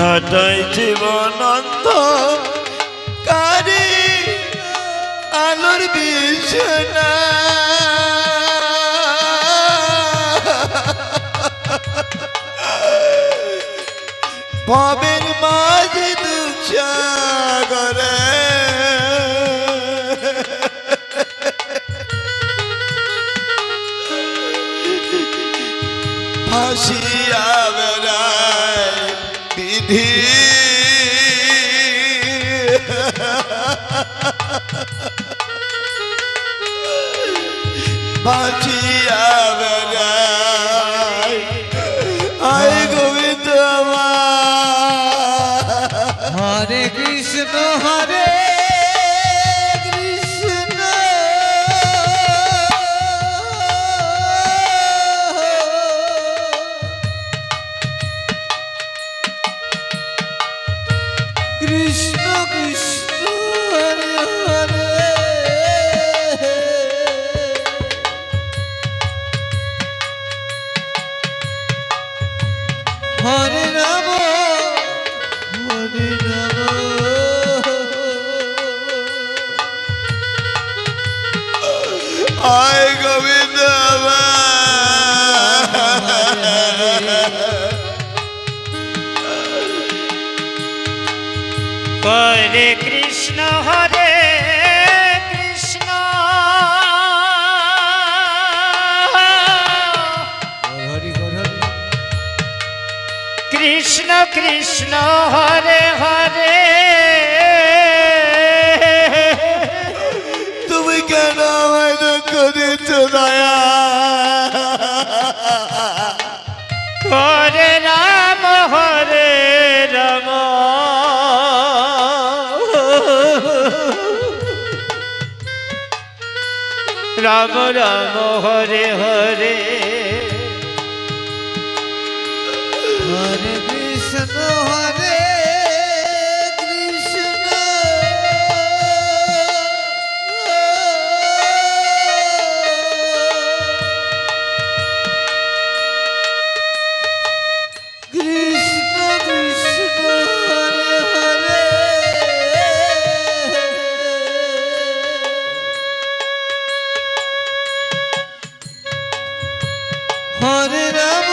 কাটাই জীবন অন্ধকারে আলোর বিছানা ভবের মাঝে দুঃখ সাগরে ভাসিয়া বেড়ায় বিধি ভাসিয়া বেড়ায় আয় গোবিন্দ হরে কৃষ্ণ হরে কৃষ্ণ কৃষ্ণ কৃষ্ণ হরে হরে হরে রাম হরে রাম আয় গোবিন্দ হরে কৃষ্ণ হরে কৃষ্ণ কৃষ্ণ কৃষ্ণ হরে হরে তুমি কেন আমায় দুঃখ দিচ্ছ দয়া হরে রাম রাম রাম হরে হরে হরে কৃষ্ণ হরে কৃষ্ণ কৃষ্ণ কৃষ্ণ হরে হরে হরে রাম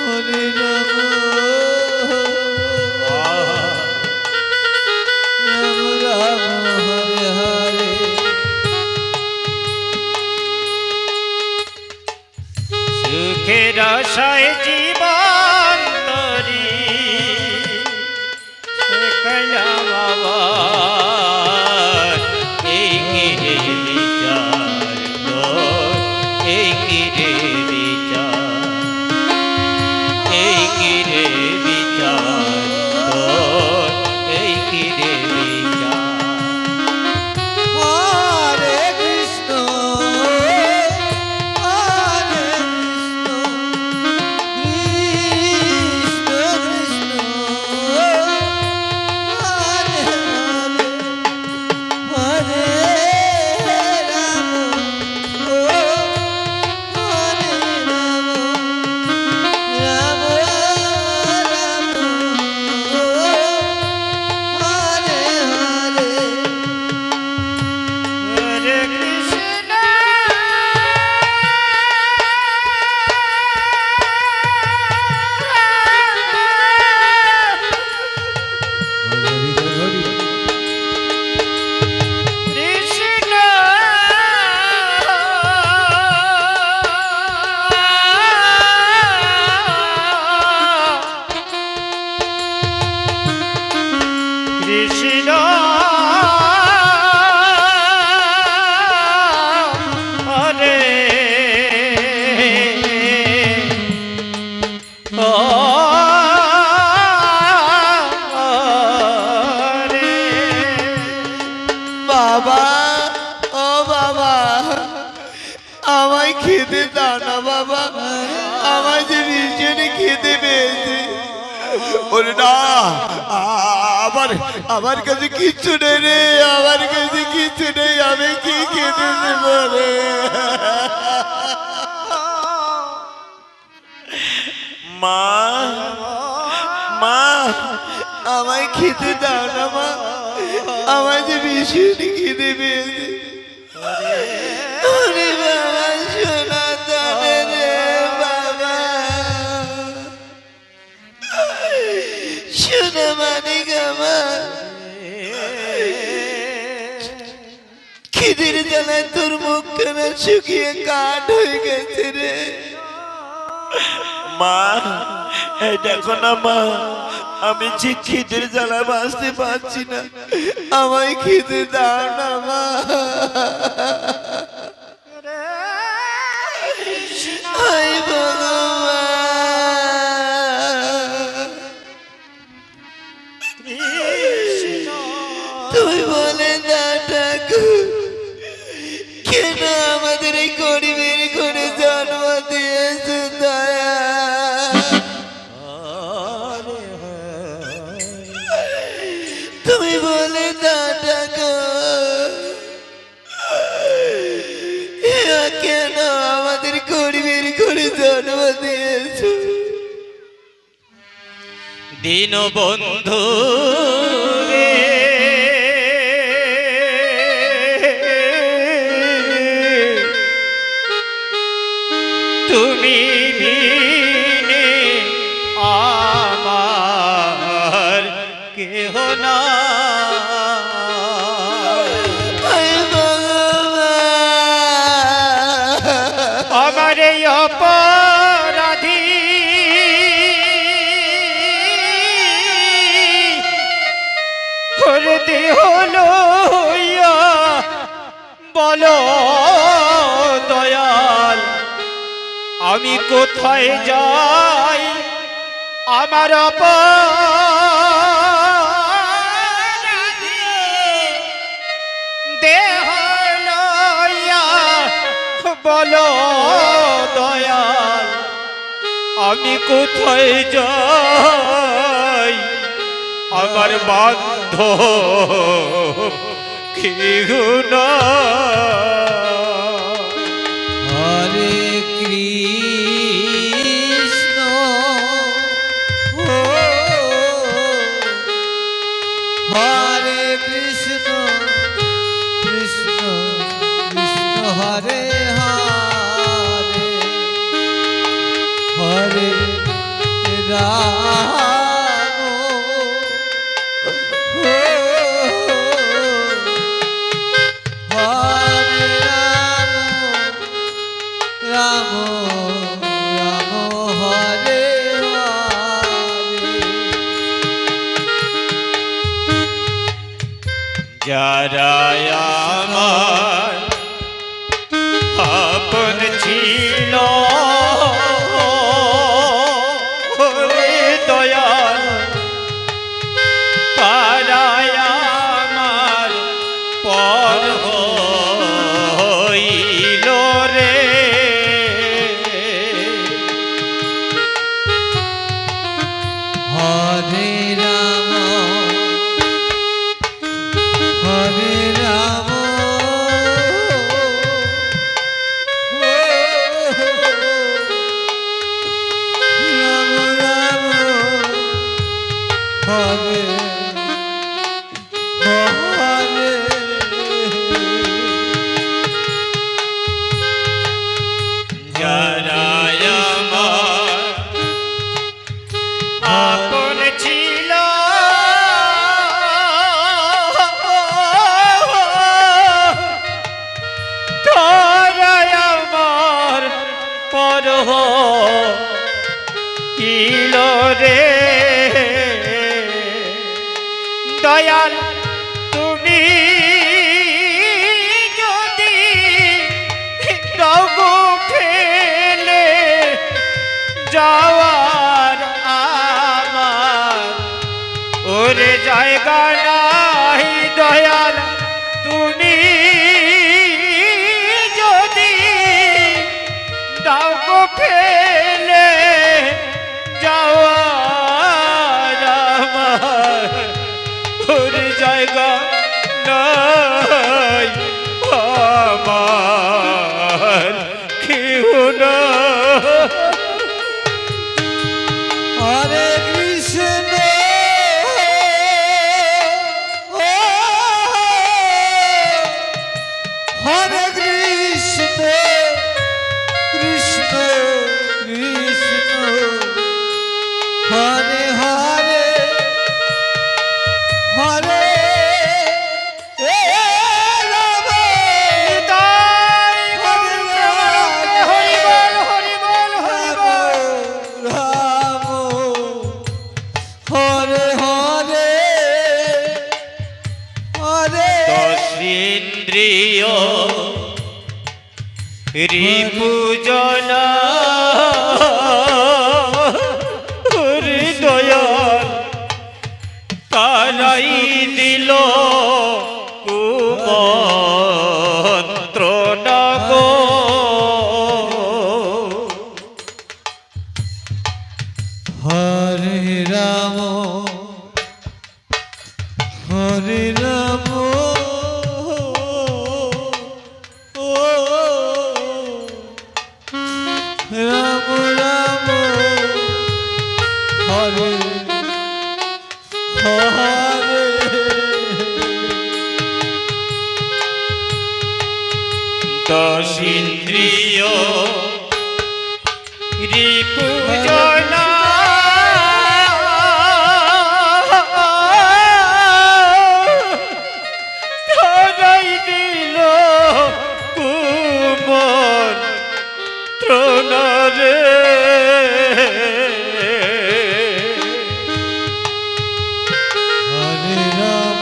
হরে রাম রাম রাম হরে হরে সুখের আশায় জীবন তরি শেখাইলাম আবার এই কিরে বিচার তোর এই কিরে বিচার এই কিরে বিচার তোর এই কিরে বিচার হরে কৃষ্ণ হরে কৃষ্ণ কৃষ্ণ কৃষ্ণ হরে আমায় খেতে দাও না বাবা, আমায় যে ভীষণই খেতে পেয়েছে। ওরে না, আমার কাছে কিচ্ছু নেই রে, আমার কাছে কিচ্ছু নেই, আমি কি খেতে দেব রে? মা মা আমায় খেতে দাও না মা, আমায় যে ভীষণ খিদে পেয়েছে। ওরে বাবা সোনা জানে রে বাবা, সোনা মানিক আমার, খিদের জ্বালায় তোর মুখখানা শুকিয়ে কাঠ হয়ে গেছে রে। মা এই দেখো না মা, আমি যে খিদের জ্বালা বাঁচতে পারছি না, আমায় খেতে দাও না মা। হায় ভগবান, তুই বলে দাও ঠাকুর, কেন আমাদের এই গরিবের ঘরে জন্ম দিয়েছে দয়া। তুমি বলে দাও ঠাকুর, কেন আমাদের গরিবের ঘরে জন্ম দিয়েছে। দীনবন্ধু রে, তুমি বিনে আমার কেহ না। হায় ভগবান, আমার এই অপরাধী হৃদয় হলো বলো দয়াল, আমি কোথায় যাই আমার অপরাধী দেহ লইয়া বলো দয়াল, আমি কোথায় যাই আমার বান্ধব কেহ না। হরে কৃষ্ণ হরে কৃষ্ণ কৃষ্ণ কৃষ্ণ হরে হরে হরে রাম হরে রাম রাম হরে হরে। যারা আমার আপন ছিল ওরে দয়াল, তারা আমার পর হইল রে। হরে রাম হরে রাম রাম রাম হরে হরে। যারা আমার আপন ছিল তারা আমার পর হইল রে। দয়াল তুমি যদি দাও গো ফেলে যাওয়ার আমার ওরে জায়গা নাই দয়াল, তুমি যদি দাও গো ফেলে যাওয়ার আমার ওরে জায়গা নাই আমার কেউ না। হরে কৃষ্ণ হরে হরে হরে রাম নিতাই গৌর প্রেমানন্দে হরি বল হরি বল হরি বল। রাম হরে হরে হরে দশিন্দ্রিয় রিপুজনা হৃদয়াল তারাই দিল কুমন্ত্রণা গো। হরে রাম হরে রাম ও রাম রাম হরে হরে দশিন্দ্রিয় রিপুজনা ধরাই দিল কুমন্ত্রণা রে। হরে রাম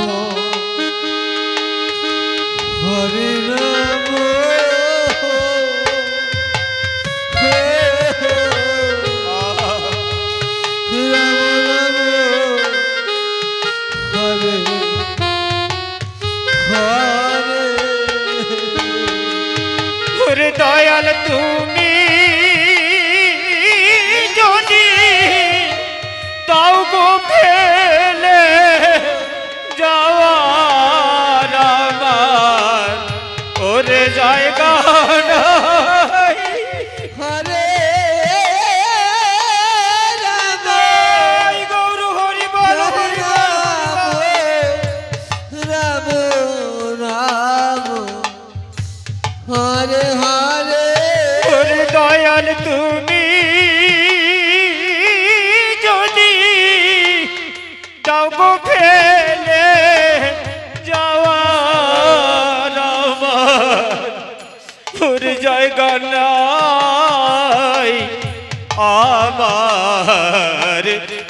হরে রাম রাম রাম হরে হরে ওরে দয়াল তুমি যদি তাও গো ফেলে যাওয়ার আমার ওরে জায়গা নাই। হরে রাম নিতাই গৌর হরি বল হরি বল হরি বল। রাম রাম হরে হরে ওরে দয়াল তুমি যদি দাও গো ফেলে যাওয়ার আমার ওরে জায়গা নাই আমার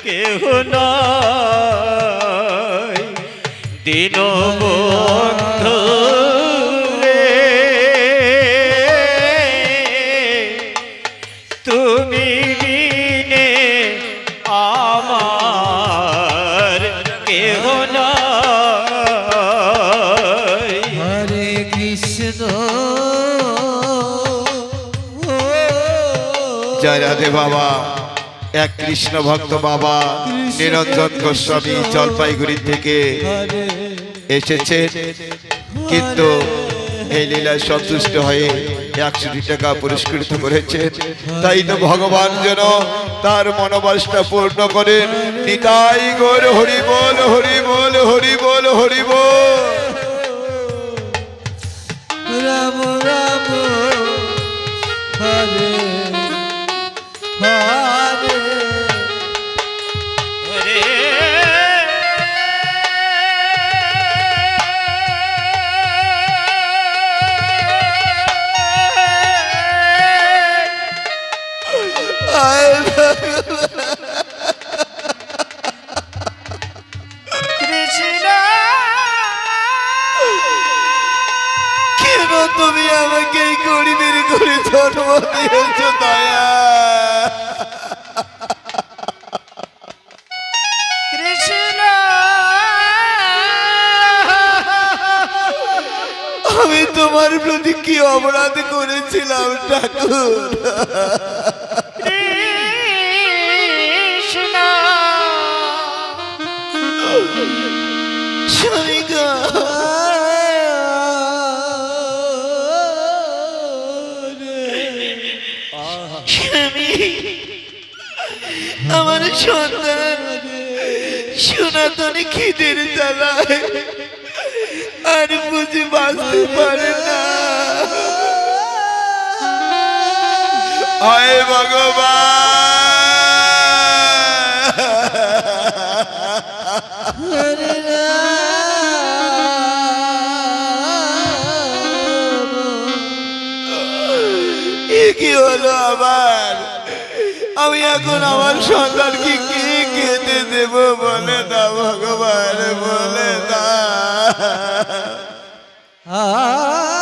কেহ নাই। দীনবন্ধু রে তুমি বিনে আমার কেহ নাই। হরে কৃষ্ণ জয় রাধে বাবা। এক কৃষ্ণ ভক্ত বাবা নিরঞ্জন গোস্বামী জলপাইগুড়ি থেকে হরে এসেছে, কিন্তু এই লীলায় সন্তুষ্ট হয়ে 100 টাকা পুরস্কৃত করেছে। তাই তো ভগবান যেন তার মনোবাসনা পূর্ণ করেন। নিতাই গৌর হরি বল হরি বল হরি বল হরি বল। রাম রাম হরে হরে ওরে কৃষ্ণ কেন তুমি আমাকে এই গরিবের ঘরে জন্ম দিয়েছো দয়া? কৃষ্ণ আমি তোমার প্রতি কি অপরাধ করেছিলাম ঠাকুর? কৃষ্ণ স্বামী গো, স্বামী, আমার সন্তান সনাতনে খিদের জ্বালায় আর বুঝে বাঁচতে পারে না। হায় ভগবান, এখন আমার সন্তানকে কি খেতে দেব বলে দাও ভগবান, বলে দাও।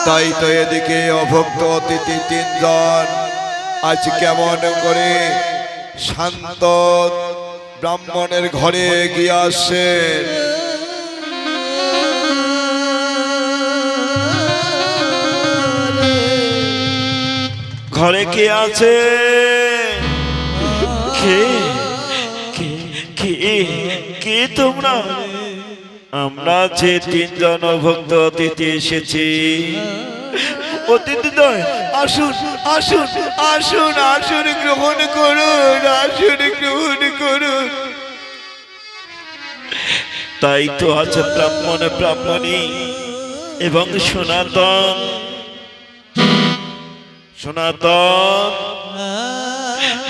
তাই তো এদিকে অভক্ত অতিথি তিনজন আজ কেমন করে শান্ত ব্রাহ্মণের ঘরে গিয়ে আসেন। ঘরে কে আছে? কে কে কে কে তোমরা? আমরা যে তিনজন ভক্ত অতিথি এসেছি। অতিথিদ্বয় আসুন আসুন আসুন আসুন, গ্রহণ করুন, আসুন গ্রহণ করুন। তাই তো আছে ব্রাহ্মণ ব্রাহ্মণী এবং সনাতন। সনাতন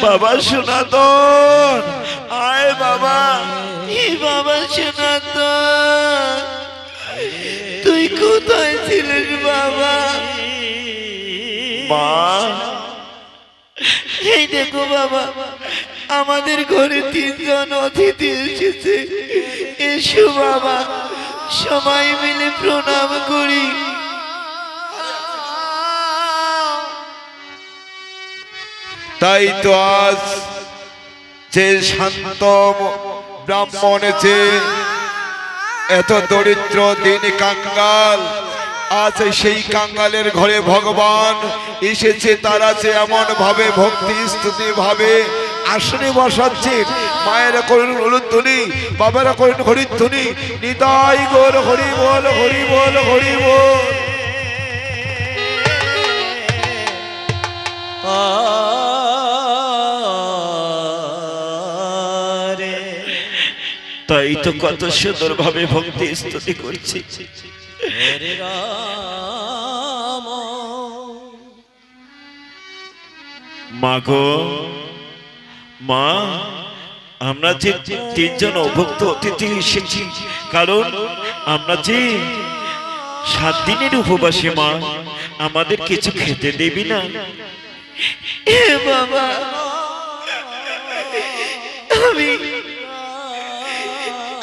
বাবা, সনাতন আয় বাবা। বাবা সনাতন, তুই কোথায় ছিলেন বাবা? মা, এই দেখো বাবা, আমাদের ঘরে তিনজন অতিথি এসেছে। এসো বাবা, সবাই মিলে প্রণাম করি। তাই তো আজ যে শান্ত ব্রাহ্মণ, যে এত দরিদ্র দিন কাঙ্গাল, আজ সেই কাঙ্গালের ঘরে ভগবান এসেছে। তারা যে এমন ভাবে ভক্তি স্তুতি ভাবে আসনে বসাচ্ছে। মায়েরা করুন হলুধ্বনি, বাবারা করুন হরিধ্বনি। নিতাই গৌর হরি বল, হরি বল, হরি বল। তাই তো কত সুন্দর ভাবে ভক্তি স্তুতি করছি। মা গো, মা, আমরা যে তিনজন অভক্ত অতিথি এসেছি, কারণ আমরা যে 7 দিনের উপবাসে। মা, আমাদের কিছু খেতে দেবি না? বাবা,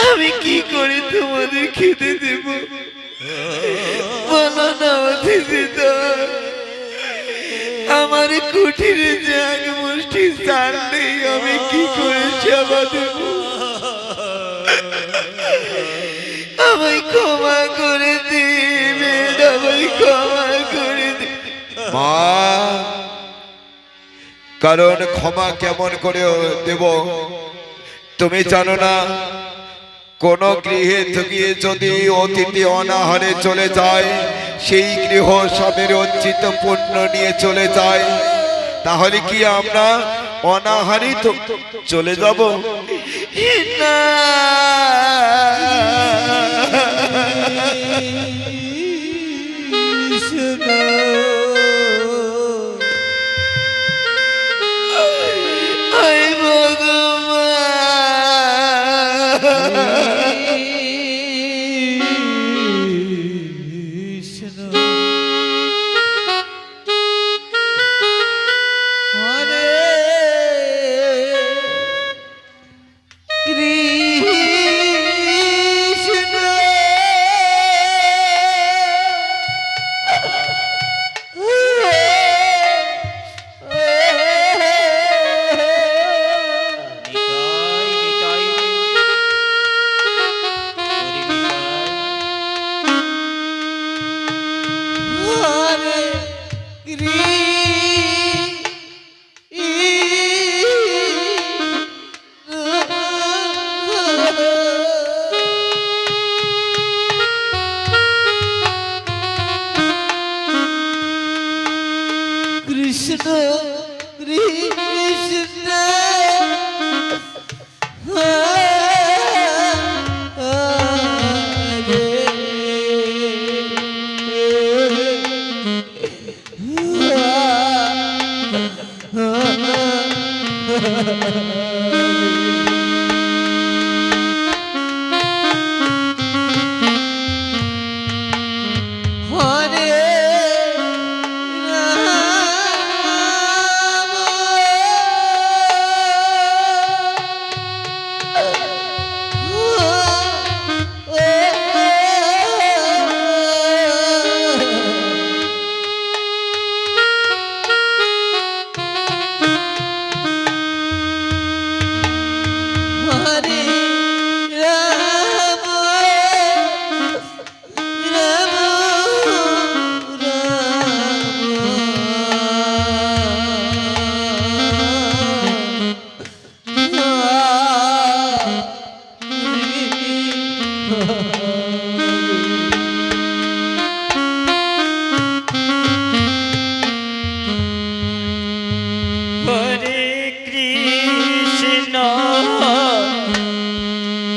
আমি কি করে তোমাদের খেতে দেব? বলো না অতিথিটা, আমার কুঠিরে যে এক মুষ্টি চাল নেই, আমি কি করে সেবা দেব? আমায় ক্ষমা করে দিবে, আমায় ক্ষমা করে দিবে। মা, কারণ ক্ষমা কেমন করে দেব তুমি জানো না? কোন গৃহে থেকে যদি অতিথি অনাহারে চলে যায়, সেই গৃহ সবের অর্জিত পুণ্য নিয়ে চলে যায়। তাহলে কি আমরা অনাহারি তো চলে যাব না?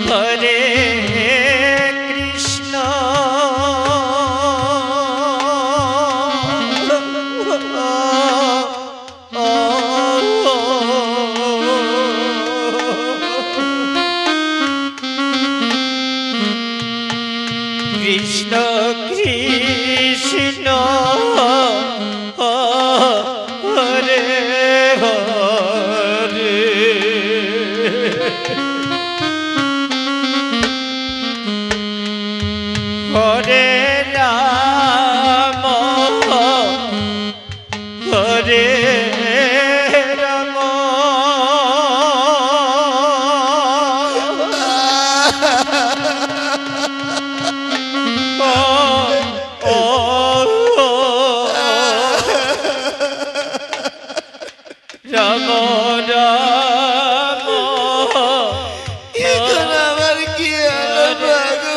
হরে কৃষ্ণ কৃষ্ণ কৃষ্ণ হরে হরে হরে রাম হরে রাম রাম রাম এখন আমার কি হলো ভগবান?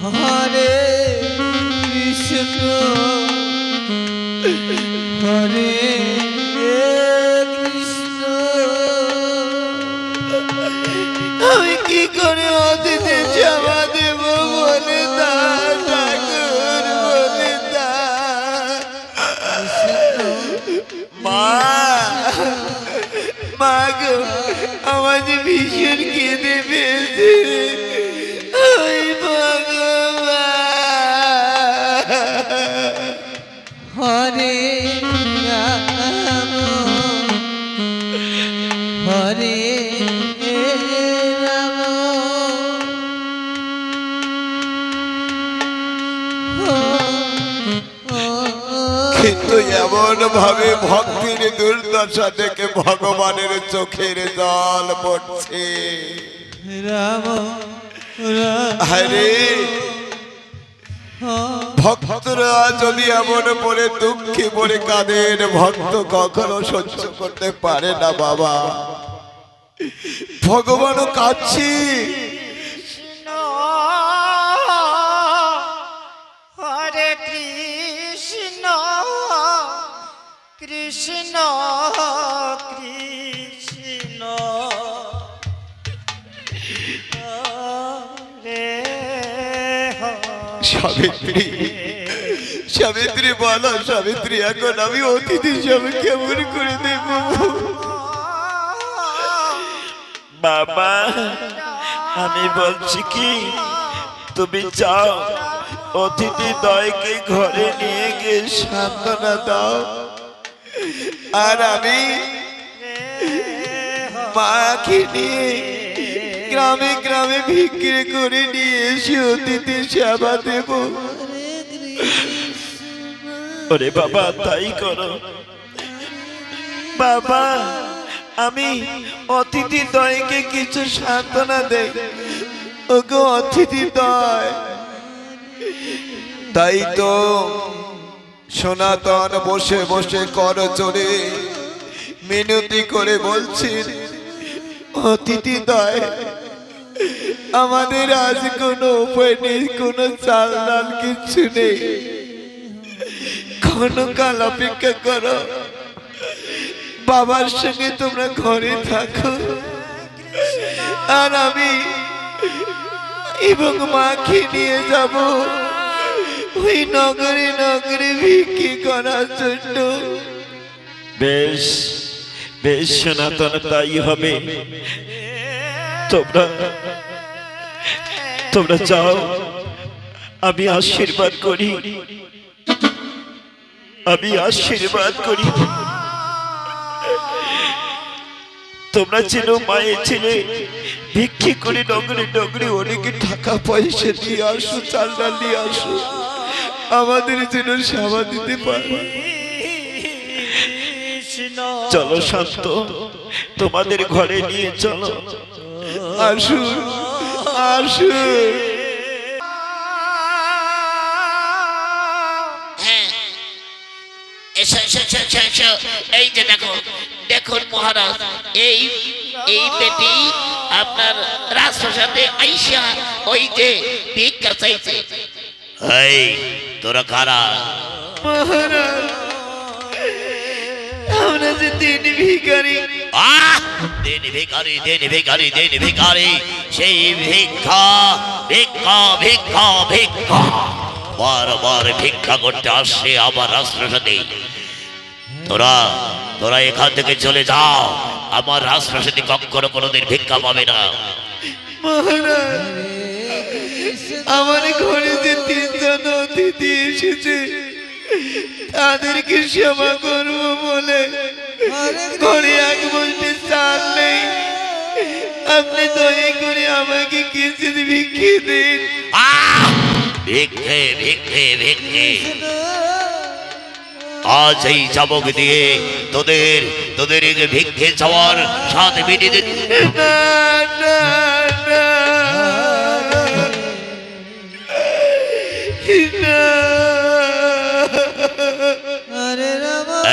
হরে কৃষ্ণ হরে কৃষ্ণ। আমি কি করে অতিথি জমা দেব বলে দা ঠাকুর বলে দা। মা মা গো আমার যে ভীষণ কেঁদে পেয়েছে ওই ভগবান। হরে রাম হরে রাম কিন্তু এমন ভাবে ভক্তির দুর্দশা থেকে ভগবানের চোখের জল পড়ছে। রাম রাম আরে ভক্তরা যদি এমন পরে দুঃখে পরে কাঁদেন, ভক্ত কখনো সহ্য করতে পারে না বাবা। ভগবানও কাঁদছে। হরে কৃষ্ণ কৃষ্ণ কৃষ্ণ হরে সাবিত্রী সাবিত্রী বলো সাবিত্রী, এখন আমি অতিথি সবে কেমন করে দেব? বাবা আমি বলছি কি, তুমি যাও অতিথি দয়কে ঘরে নিয়ে গিয়ে সান্ত্বনা দাও, আর আমি মাকে নিয়ে গ্রামে গ্রামে বিক্রি করে নিয়ে এসে অতিথি সেবা দেব। ওরে বাবা তাই করো বাবা, আমি অতিথি দয়কে কিছু সান্ত্বনা দেই। ওগো অতিথি দয়, তাই তো সনাতন বসে বসে কর চড়ে মিনতি করে বলছেন, অতিথি দয় আমাদের আজ কোনো উপায় নেই, কোনো চাল ডাল কিছু নেই, ক্ষণকাল অপেক্ষা করো, বাবার সঙ্গে তোমরা ঘরে থাকো, আর আমি এবং মাকে নিয়ে যাব ওই নগরে নগরে বিক্রি করার জন্য। বেশ বেশ সনাতন তাই হবে। তোমরা তোমরা যাও, আমি আশীর্বাদ করি, আমি আশীর্বাদ করি। তোমরা ছিল মায়ের ছেলে, ভিক্ষি করে নগরে নগরে অনেকে টাকা পয়সা দিয়ে আসো, চাল ডাল নিয়ে আসো, আমাদের জন্য সেবা দিতে পারো। চলো শান্ত, তোমাদের ঘরে নিয়ে চলো। আসুন আসুন। এসো এসো এসো এসো এসো। এই যে দেখো, দেখুন মহারাজ, এই এই বেটি আপনার রাজপ্রাসাদে আইসা ওই যে ভিক্ষা চাইছে। এই তোরা কারা? মহারাজ যে তিন ভিখারি। দিন ভিখারি, দিন ভিখারি, দিন ভিখারি, সেই ভিক্ষা ভিক্ষা ভিক্ষা ভিক্ষা বারবার ভিক্ষা করতে আসছে আমার রাজপ্রাসাদে। তোরা তোরা এখান থেকে চলে যাও, আমার রাজপ্রাসাদে কখনো কোনোদিন ভিক্ষা পাবে না। মহারাজ, আমার ঘরে যে তিনজন অতিথি এসেছে তাদেরকে সেবা করবো বলে ঘরে এক বসতে চাল নেই। আপনি দয়া করে আমাকে কিছু ভিক্ষে দিন। ভিক্ষে ভিক্ষে ভিক্ষে আজ এই চাবক দিয়ে তোদের তোদের এই যে ভিক্ষে চাওয়ার সাথে মিটিয়ে দে। না, না, না, না।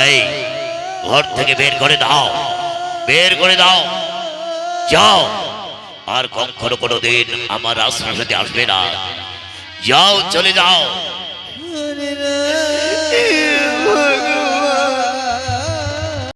এই ঘর থেকে বের করে দাও, বের করে দাও, যাও। আর কখনো কোনোদিন আমার রাজপ্রাসাদে আসবে না। যাও, চলে যাও।